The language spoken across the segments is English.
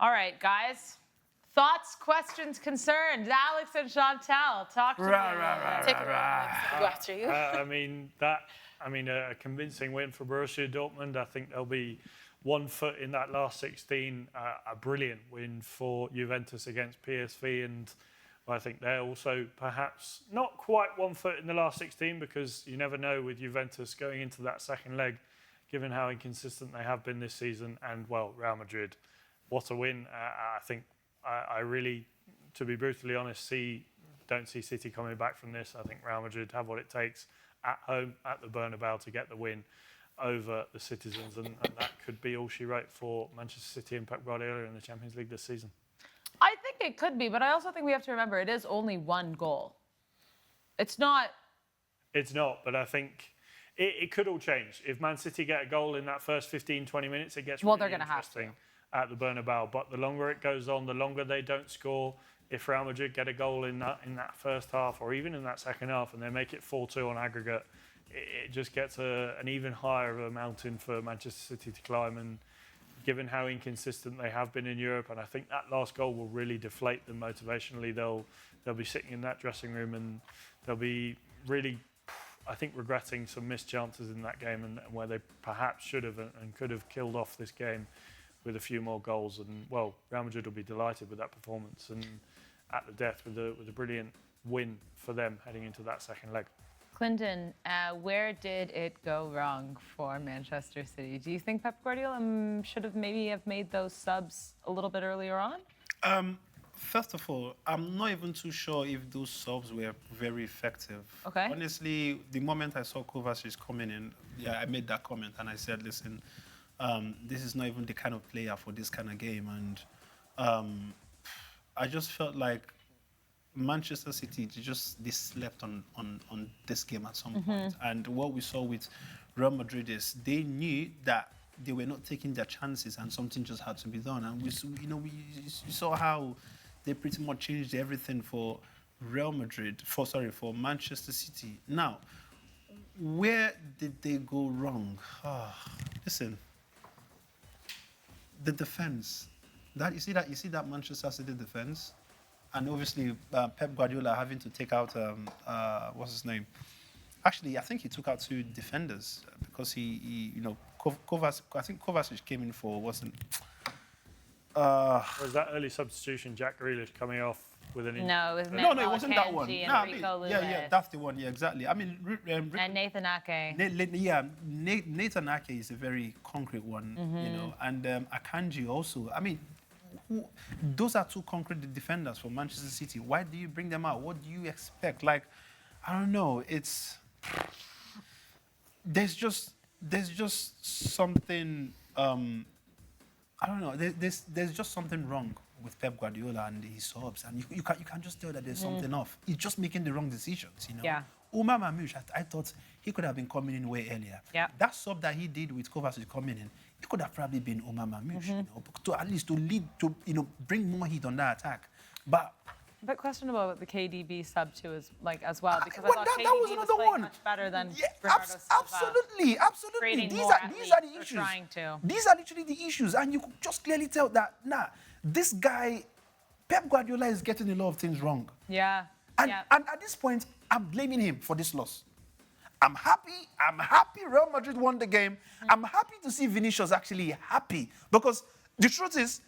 All right, guys. Thoughts, questions, concerns? Alex and Chantal, talk to me. Take it away, Alex. I'll go after you. A convincing win for Borussia Dortmund. I think they'll be 1 foot in that last 16. A brilliant win for Juventus against PSV, and I think they're also perhaps not quite 1 foot in the last 16, because you never know with Juventus going into that second leg, given how inconsistent they have been this season. And, well, Real Madrid, what a win. I think I really, to be brutally honest, don't see City coming back from this. I think Real Madrid have what it takes at home, at the Bernabeu, to get the win over the citizens, and that could be all she wrote for Manchester City and Pep Guardiola in the Champions League this season. I think it could be, but I also think we have to remember it is only 1 goal. It's not, but I think it could all change. If Man City get a goal in that first 15, 20 minutes, it gets they're going to have to at the Bernabeu. But the longer it goes on, the longer they don't score. If Real Madrid get a goal in that first half, or even in that second half, and they make it 4-2 on aggregate, it just gets an even higher of a mountain for Manchester City to climb. And given how inconsistent they have been in Europe, and I think that last goal will really deflate them motivationally. They'll be sitting in that dressing room, and they'll be really, I think, regretting some missed chances in that game, and where they perhaps should have and could have killed off this game with a few more goals. And, well, Real Madrid will be delighted with that performance, and at the death with a brilliant win for them heading into that second leg. Clinton, where did it go wrong for Manchester City? Do you think Pep Guardiola should have made those subs a little bit earlier on? First of all, I'm not even too sure if those subs were very effective. Okay. Honestly, the moment I saw Kovacic coming in, I made that comment, and I said, listen, this is not even the kind of player for this kind of game. And I just felt like Manchester City, they slept on this game at some point. And what we saw with Real Madrid is they knew that they were not taking their chances, and something just had to be done. And we saw how they pretty much changed everything for Manchester City. Now, where did they go wrong? Listen, the defense. You see that Manchester City defense. And obviously, Pep Guardiola having to take out, what's his name? Actually, I think he took out 2 defenders because Kovacic, I think Kovacic came in for, wasn't... Was that early substitution, Jack Grealish coming off with an injury? No, it was No, it wasn't that one. Yeah, that's the one. Yeah, exactly. I mean, and Nathan Ake. Nathan Ake is a very concrete one, and Akanji also. I mean, those are 2 concrete defenders for Manchester City. Why do you bring them out? What do you expect? Like, I don't know. There's just something. I don't know. There's just something wrong with Pep Guardiola and his subs, and you can just tell that there's something off. He's just making the wrong decisions. Yeah. Umar Mamouche, I thought he could have been coming in way earlier. Yeah. That sub that he did with Kovacic coming in, it could have probably been Umar Mamouche, to at least to lead to bring more heat on that attack. But a bit questionable about the KDB sub too, as well, because I thought that KDB was another playing one. much better than yeah, Bernardo Silva. absolutely. These are the issues. Trying to. These are literally the issues, and you could just clearly tell that this guy, Pep Guardiola, is getting a lot of things wrong. Yeah. And at this point, I'm blaming him for this loss. I'm happy Real Madrid won the game. I'm happy to see Vinicius actually happy, because the truth is,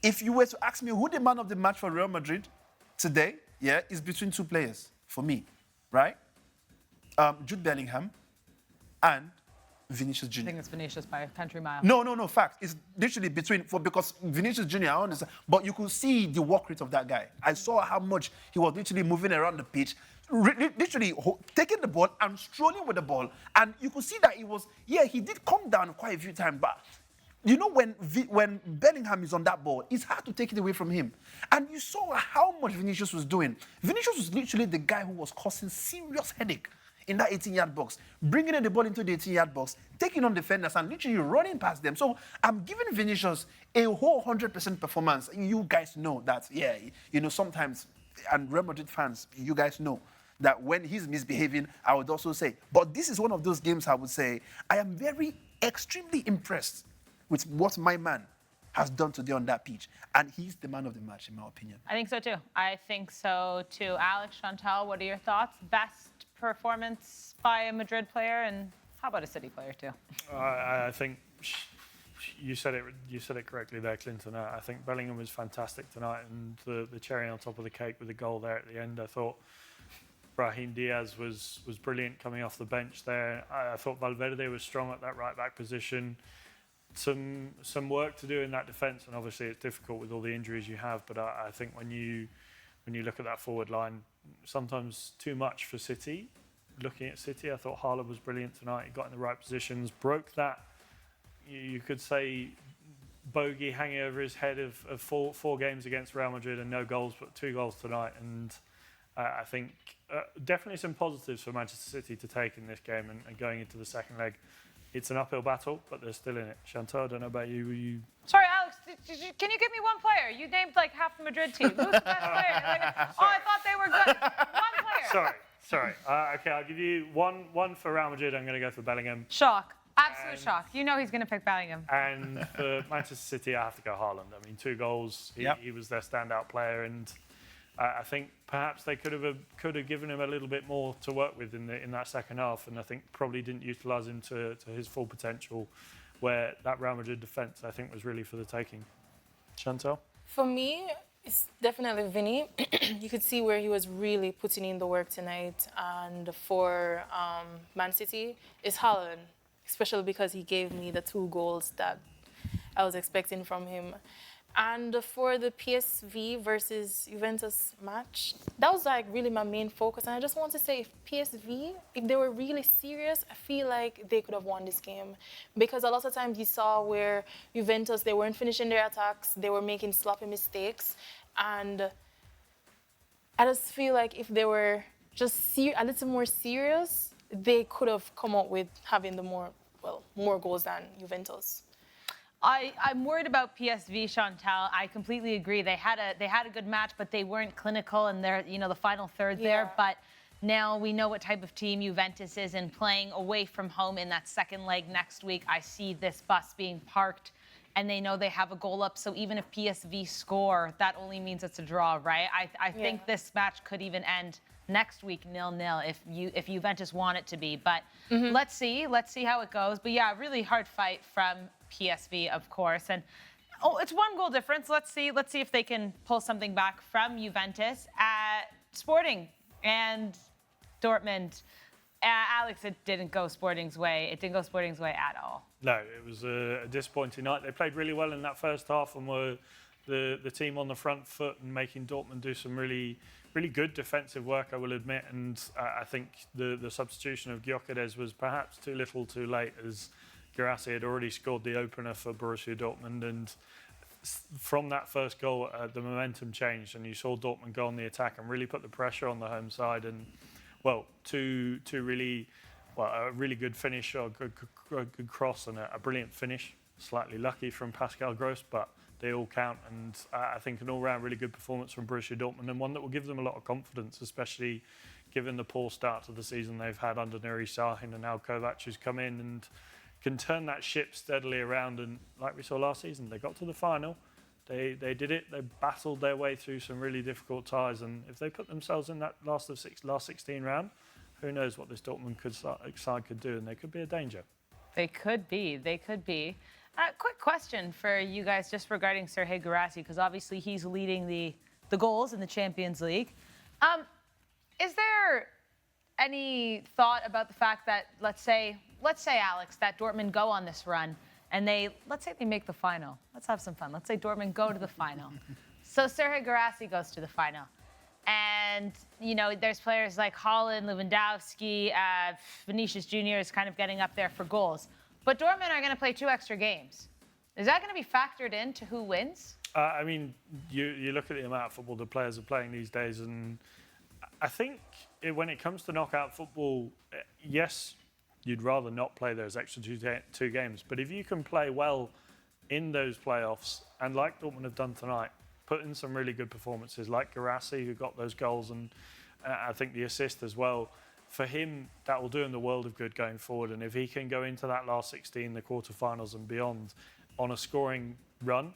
if you were to ask me who the man of the match for Real Madrid today, is between 2 players for me, right? Jude Bellingham and Vinicius Jr. I think it's Vinicius by a country mile. No, fact. It's literally because Vinicius Jr., I understand, but you could see the work rate of that guy. I saw how much he was literally moving around the pitch, literally taking the ball and strolling with the ball. And you could see that he did come down quite a few times, but when Bellingham is on that ball, it's hard to take it away from him. And you saw how much Vinicius was doing. Vinicius was literally the guy who was causing serious headache in that 18-yard box, bringing in the ball into the 18-yard box, taking on defenders and literally running past them. So I'm giving Vinicius a whole 100% performance. You guys know that, sometimes, and Real Madrid fans, you guys know that when he's misbehaving, I would also say. But this is one of those games I would say, I am extremely impressed with what my man, has done today on that pitch. And he's the man of the match, in my opinion. I think so too. Alex, Chantal, what are your thoughts? Best performance by a Madrid player, and how about a City player too? I think you said it correctly there, Clinton. I think Bellingham was fantastic tonight, and the cherry on top of the cake with the goal there at the end. I thought Brahim Diaz was brilliant coming off the bench there. I thought Valverde was strong at that right back position. Some work to do in that defence, and obviously it's difficult with all the injuries you have. But I think when you look at that forward line, sometimes too much for City. Looking at City, I thought Haaland was brilliant tonight. He got in the right positions, broke that, you could say, bogey hanging over his head of four games against Real Madrid and no goals, but 2 goals tonight. And I think definitely some positives for Manchester City to take in this game and going into the second leg. It's an uphill battle, but they're still in it. Chantal, I don't know about you. Sorry, Alex, can you give me one player? You named like half the Madrid team. Who's the best player? I thought they were good. One player. Sorry. Okay, I'll give you one for Real Madrid. I'm going to go for Bellingham. Shock. Absolute shock. You know he's going to pick Bellingham. And for Manchester City, I have to go Haaland. I mean, 2 goals. He was their standout player, and I think perhaps they could have given him a little bit more to work with in that second half, and I think probably didn't utilise him to his full potential, where that Real Madrid defence, I think, was really for the taking. Chantal? For me, it's definitely Vinny. You could see where he was really putting in the work tonight. And for Man City, it's Haaland, especially because he gave me the 2 goals that I was expecting from him. And for the PSV versus Juventus match, that was like really my main focus. And I just want to say, if PSV, if they were really serious, I feel like they could have won this game. Because a lot of times you saw where Juventus, they weren't finishing their attacks, they were making sloppy mistakes. And I just feel like if they were just a little more serious, they could have come up with having the more goals than Juventus. I'm worried about PSV, Chantal. I completely agree. They had a good match, but they weren't clinical in their, the final third there. But now we know what type of team Juventus is, and playing away from home in that second leg next week, I see this bus being parked, and they know they have a goal up. So even if PSV score, that only means it's a draw, right? I think this match could even end next week 0-0 if Juventus want it to be. But let's see how it goes. But yeah, really hard fight from PSV, of course. And it's 1 goal difference. Let's see if they can pull something back from Juventus. Sporting and Dortmund. Alex, it didn't go Sporting's way. It didn't go Sporting's way at all. No, it was a disappointing night. They played really well in that first half and were the team on the front foot and making Dortmund do some really good defensive work, I will admit. And I think the substitution of Gyökeres was perhaps too little too late, as Guirassy had already scored the opener for Borussia Dortmund. And from that first goal, the momentum changed, and you saw Dortmund go on the attack and really put the pressure on the home side. And, a really good finish, or good cross, and a brilliant finish. Slightly lucky from Pascal Gross, but they all count. And I think an all-round really good performance from Borussia Dortmund, and one that will give them a lot of confidence, especially given the poor start to the season they've had under Nuri Sahin, and now Kovac has come in and can turn that ship steadily around. And like we saw last season, they got to the final. They did it. They battled their way through some really difficult ties, and if they put themselves in that last 16 round, who knows what this Dortmund side could do, and they could be a danger. They could be. Quick question for you guys, just regarding Serhei Guirassy, because obviously he's leading the goals in the Champions League. Is there any thought about the fact that, let's say, Alex, that Dortmund go on this run, and let's say they make the final. Let's have some fun. Let's say Dortmund go to the final. So Serhei Guirassy goes to the final. And, there's players like Haaland, Lewandowski, Vinicius Jr. is kind of getting up there for goals. But Dortmund are going to play 2 extra games. Is that going to be factored into who wins? You look at the amount of football the players are playing these days, and I think when it comes to knockout football, yes, you'd rather not play those extra 2 games. But if you can play well in those playoffs, and like Dortmund have done tonight, put in some really good performances, like Guirassy, who got those goals, and I think the assist as well. For him, that will do him the world of good going forward. And if he can go into that last 16, the quarterfinals and beyond, on a scoring run,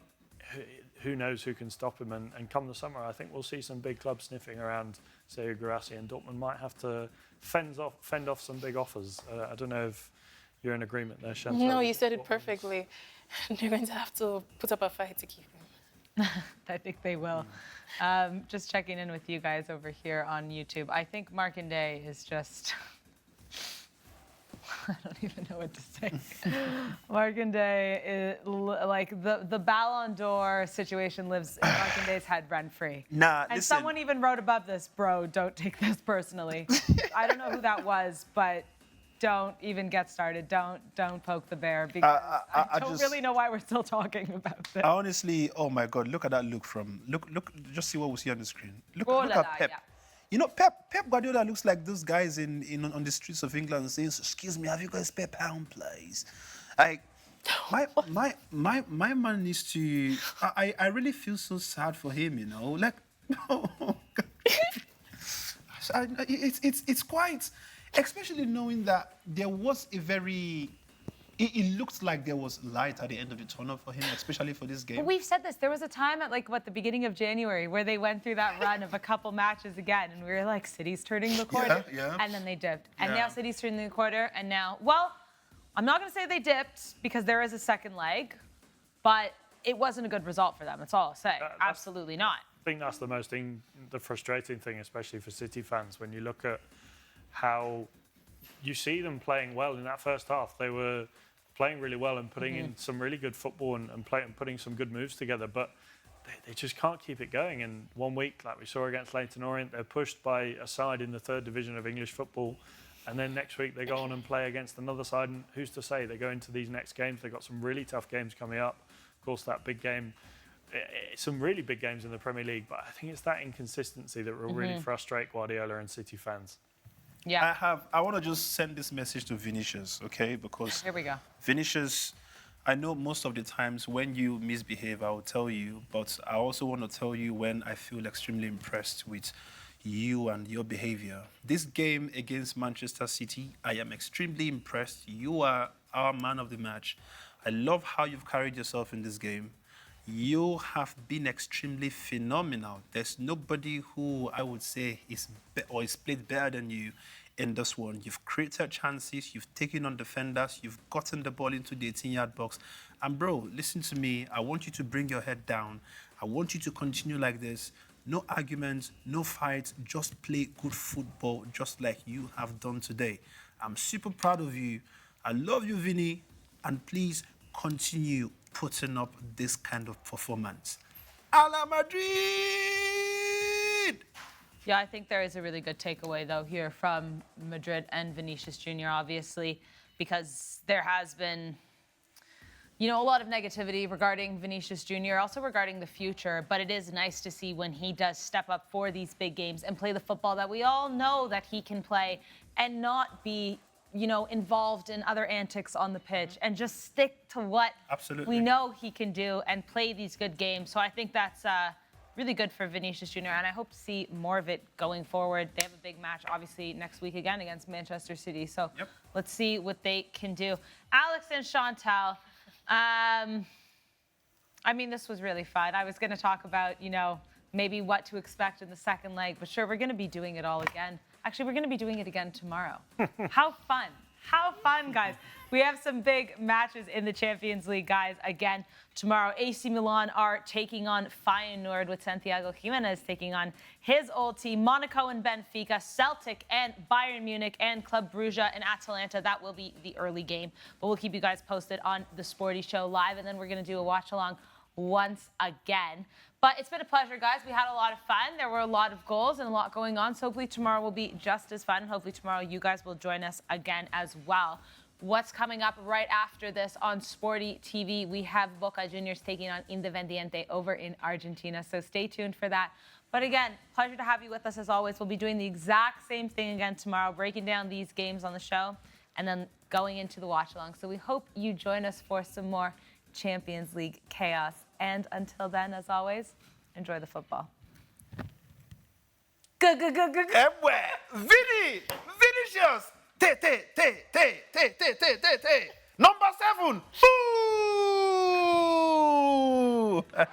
who knows who can stop him? And come the summer, I think we'll see some big clubs sniffing around Sergio Guirassy, and Dortmund might have to fend off some big offers. I don't know if you're in agreement there, Chantal. No, you said it perfectly. They're going to have to put up a fight to keep him. I think they will. Just checking in with you guys over here on YouTube. I think Markanday is just... I don't even know what to say. Markanday is like the Ballon d'Or situation lives in Markanday's head rent-free. Nah, and listen. someone even wrote above this, bro, don't take this personally. I don't know who that was, but don't even get started. Don't poke the bear, because I don't really know why we're still talking about this. Honestly, oh my God, look at that look look, just see what we see on the screen. Look at Pep. Yeah. You know, Pep Guardiola looks like those guys on the streets of England saying, "Excuse me, have you got a spare pound, please?" Like, my man needs to. I really feel so sad for him. You know, like, it's quite, especially knowing that there was a very. It looked like there was light at the end of the tunnel for him, especially for this game. But we've said this. There was a time at the beginning of January where they went through that run of a couple matches again, and we were like, City's turning the corner. Yeah. And then they dipped. And now City's turning the corner, and now, well, I'm not going to say they dipped because there is a second leg, but it wasn't a good result for them. That's all I'll say. Absolutely not. I think that's the frustrating thing, especially for City fans, when you look at how you see them playing well in that first half. They were playing really well and putting in some really good football and putting some good moves together, but they just can't keep it going. And 1 week, like we saw against Leyton Orient, they're pushed by a side in the 3rd division of English football, and then next week they go on and play against another side, and who's to say they go into these next games? They've got some really tough games coming up. Of course, that big game, some really big games in the Premier League, but I think it's that inconsistency that will really frustrate Guardiola and City fans. Yeah. I want to just send this message to Vinicius, okay? Because Here we go. Vinicius, I know most of the times when you misbehave, I will tell you, but I also want to tell you when I feel extremely impressed with you and your behavior. This game against Manchester City, I am extremely impressed. You are our man of the match. I love how you've carried yourself in this game. You have been extremely phenomenal. There's nobody who I would say is played better than you in this one. You've created chances, you've taken on defenders, you've gotten the ball into the 18-yard box. And bro, listen to me. I want you to bring your head down. I want you to continue like this. No arguments, no fights, just play good football just like you have done today. I'm super proud of you. I love you, Vinny. And please continue putting up this kind of performance. A la Madrid! Yeah, I think there is a really good takeaway, though, here from Madrid and Vinicius Jr., obviously, because there has been, a lot of negativity regarding Vinicius Jr., also regarding the future, but it is nice to see when he does step up for these big games and play the football that we all know that he can play and not be involved in other antics on the pitch and just stick to what we know he can do and play these good games. So I think that's really good for Vinicius Jr. and I hope to see more of it going forward. They have a big match, obviously, next week again against Manchester City. So let's see what they can do. Alex and Chantal, this was really fun. I was going to talk about, maybe what to expect in the second leg, but sure, we're going to be doing it all again. Actually, we're going to be doing it again tomorrow. How fun. How fun, guys. We have some big matches in the Champions League, guys. Again, tomorrow, AC Milan are taking on Feyenoord with Santiago Jimenez taking on his old team. Monaco and Benfica, Celtic and Bayern Munich, and Club Brugge and Atalanta. That will be the early game. But we'll keep you guys posted on The Sporty Show Live, and then we're going to do a watch-along once again. But it's been a pleasure, guys. We had a lot of fun. There were a lot of goals and a lot going on. So hopefully tomorrow will be just as fun. Hopefully tomorrow you guys will join us again as well. What's coming up right after this on Sporty TV? We have Boca Juniors taking on Independiente over in Argentina. So stay tuned for that. But again, pleasure to have you with us as always. We'll be doing the exact same thing again tomorrow, breaking down these games on the show and then going into the watch-along. So we hope you join us for some more Champions League chaos. And until then, as always, enjoy the football. Vinny! Vinicius! Number 7! Ooh! you.